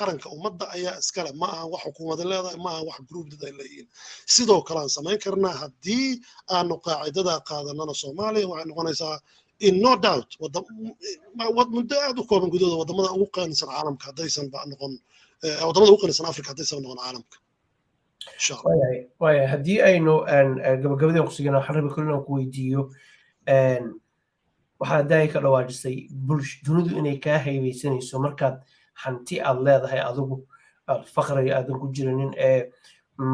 qaranka ummadda ayaa iskale ma aha wax xukuumadda leedahay ma aha wax group dad ay leeyihiin sidoo kale aan samayn karnaa haddii aanu qaacidada qaadanana Soomaaliya waxay noqonaysaa in no doubt muddo aad u kooban gudahooda wadamada ugu qaanisan caalamka haddaysan ba noqon wadamada ugu qaanisan Afrika haddaysan noqon caalamka insha Allah waayahay haddii aynu gabagabadeen ku sigana waxaan rabi kulina ku weydiiyo waxaa daay ka dhawaajisay dunidu inay kaa haybeysanayso markaad hanti aad leedahay adigu faqriga aadan ku jirinin ee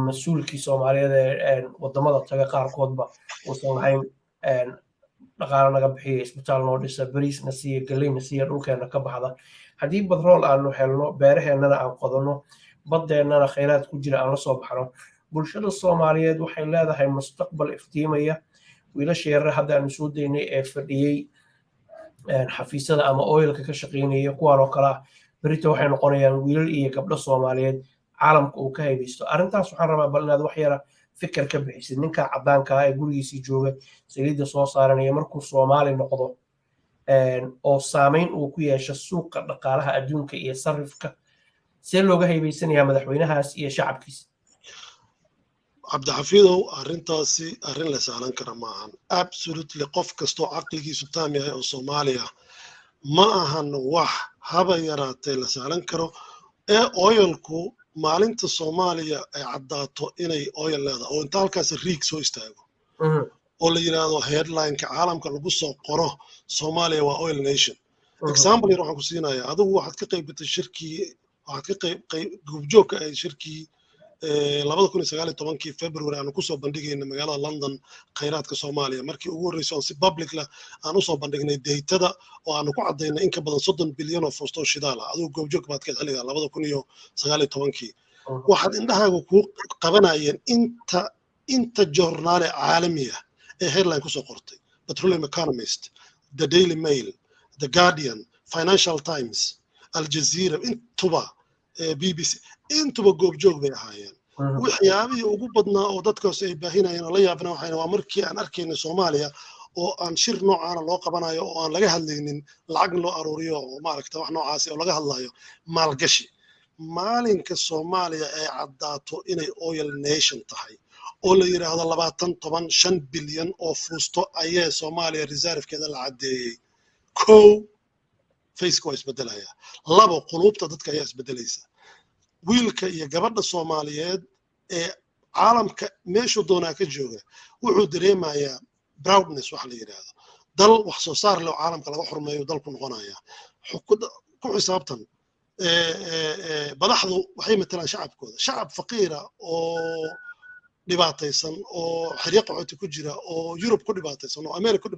mas-uulkii Soomaaliyeed ee wadamada taga qaarkoodba uusan lahayn dhaqaale naga bixiya isbitaal noo dhisa bariisna siiya galeyna siiya dhulkeena ka baxda haddii badrool aanu helno beeraheennana aan qodano badeennana khayraad ku jira aan la soo baxno bulshada Soomaaliyeed waxay leedahay mustaqbal iftiimaya wiilasha yaryar hadda aanu soo daynay ee fadhiyey xafiisyada ama oilka ka shaqeynaya kuwaan oo kale ah berito waxay noqonayaan wiilal iyo gabdho Soomaaliyeed caalamka uu ka haybeysto arrintaas waxaan rabaa bal inaad wax yara fikir ka bixisid ninka cadaanka ah ee gurigiisii jooga saliidda soo saaranaya markuu Soomaali noqdo oo saameyn uu ku yeesho suuqa dhaqaalaha adduunka iyo sarifka see looga haybeysanayaa madaxweynahaas iyo shacabkiisa cabdixafiidow arrintaasi arrin la sahlan kara ma ahan absolutely qof kastoo caqligiisu taam yahay oo Soomaaliya ma ahan wax haba yaraatee la sahlan karo ee oilku maalinta Soomaaliya ay caddaato inay oil leedahay oo inta halkaas riig soo istaago oo la yiraahdo headline-ka caalamka lagu soo qoro Soomaaliya waa oil nation example yar waxaan ku siinayaa adigu waxaad ka qaybgatay shirkii waxaad ka qayb gubjoogka ay shirkii 2019 February aanu ku soo bandhigayna magaalada London khayraadka Soomaaliya markii ugu horeysay si public la aanu soo bandhignay data oo aanu ku cadeynay in ka badan 30 bilyan oo fusto shidaal ah adigu goobjoog baad ka xiliga 2019 waxaad indhahaaga ku qabanayeen inta joornaale caalamiya ee headline ku soo qortay Petroleum Economist, The Daily Mail, The Guardian, Financial Times, Al Jazeera intuba BBC intuba goobjoog bay ahaayeen waxyaabihii ugu badnaa oo dadkaas ay baahinayeen la yaabna waxayna waa markii aan arkaynay Soomaaliya oo aan shir noocaana loo qabanayo oo aan laga hadlaynin lacag loo aruuriyo oo maaragtay wax noocaas oo laga hadlayo maalgashi maalinka Soomaaliya ay caddaato inay oil nation tahay oo la yiraahdo 25 bilyan oo fuusto ayay Soomaaliya reserve-keeda la cadeeyay Facebook is bedelaya labo qulubta dadka ayaa isbedelaysa wiilka iyo gabadha Soomaaliyeed ee caalamka meesha doonaa ka jooga wuxuu dareemayaa proudness wax la yiraahdo dal wax soo saar leh caalamka laga xurmeeyo dalku noqonaya ku xisaabtan badaxdu waxay matalaan shacabkooda shacab faqiira oo dhibaataysan oo xiriiq qaxooti ku jira oo Yurub ku dhibaataysan oo Ameerika